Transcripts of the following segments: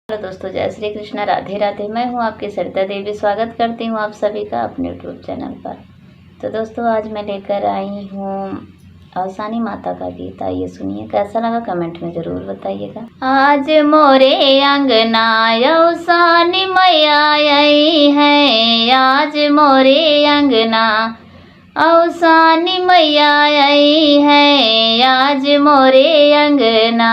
Hello दोस्तों, जय श्री कृष्ण, राधे राधे। मैं हूं आपकी सरिता देवी। स्वागत करती हूं आप सभी का अपने यूट्यूब चैनल पर। तो दोस्तों, आज मैं लेकर आई हूं अवसानी माता का गीत। आइए सुनिए, कैसा लगा कमेंट में ज़रूर बताइएगा। आज मोरे अंगना अवसानी मैया आई है, आज मोरे अंगना अवसानी मैया आई है, आज मोरे अंगना।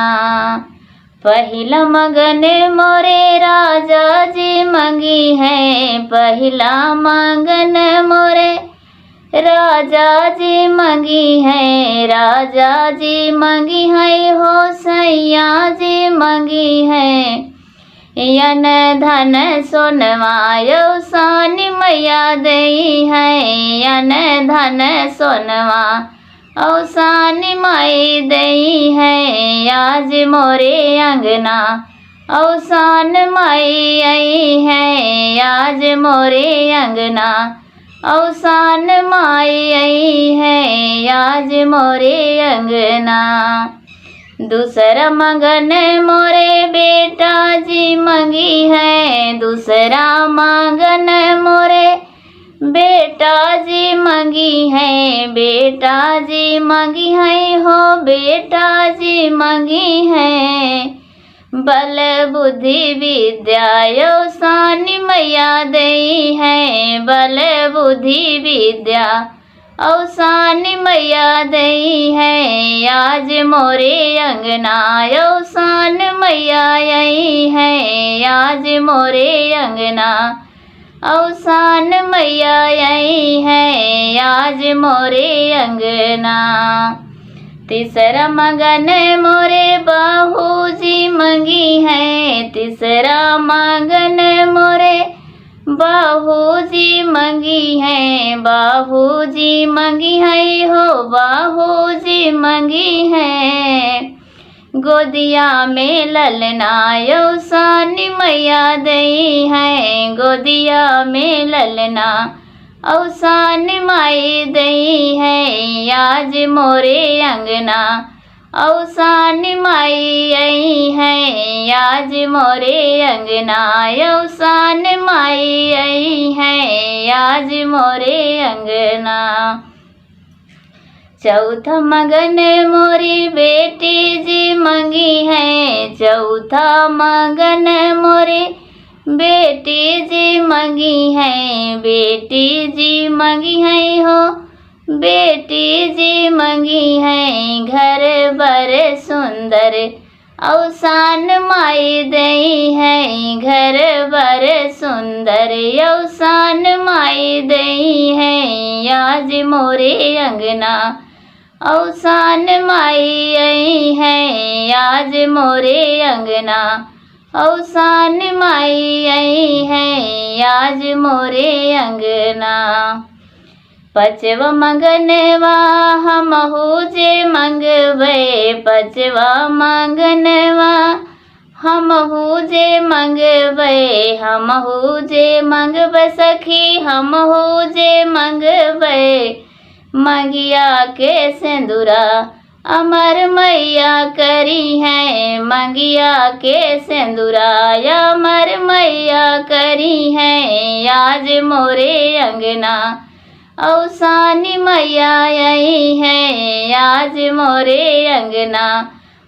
पहिला मगन मोरे राजा जी मंगी है, पहिला मगन मोरे राजा जी मंगी है, राजा जी मंगी है हो, सैया जी मंगी है। यन धन सोनवा अवसानी मैया दई है, यन धन सोनवा अवसानी माई दई है, आज मोरे अंगना अवसान माई आई है, आज मोरे अंगना अवसान माई आई है, आज मोरे अंगना। दूसरा मगन मोरे बेटा जी मंगी है, दूसरा मगन मोरे बेटा जी मंगी है, बेटा जी मंगी है हो, बेटा जी मंगी है। बल बुद्धि विद्या अवसानी मैया दई है, बल बुद्धि विद्या अवसानी मैया दई है, आज मोरे अंगना अवसान मैया आई है, आज मोरे अंगना अवसान मैया आई है, आज मोरे अंगना। तीसरा मगन मोरे बहू जी मंगी है, तीसरा मगन मोरे बहू जी मंगी है, बहू जी मंगी है हो, बहू जी मंगी है। गोदिया में ललना अवसानी मैया दई है, गोदिया में ललना अवसानी माई दई है, आज मोरे अंगना अवसानी माई आई है, आज मोरे अंगना अवसान माई आई है, आज मोरे अंगना। चौथा मगन मोरी बेटी जी मंगी है, चौथा मगन मोरी बेटी जी मंगी है, बेटी जी मंगी है हो, बेटी जी मंगी है। घर बर सुंदर अवसान माई दई है, घर बर सुंदर अवसान माई दई है, आज मोरे अंगना अवसान माई आई है, आज मोरे अंगना अवसान माई आई है, आज मोरे अंगना। पचवा मगनवा हमहू जे मंगवे, पचवा मगनवा हमहू जे मंगवे, हमहू जे मंगवे सखी, हमहू जे मंगवे। मंगिया के सिंदूरा अमर मैया करी है, मंगिया के सिंदूरा अमर मैया करी है, आज मोरे अंगना अवसानी मैया आई है, आज मोरे अंगना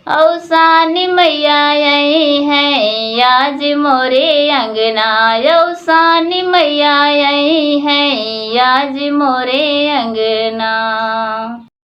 अवसानी मैया आई है, आज मोरे अंगना अवसानी मैया आई है, आज मोरे अंगना।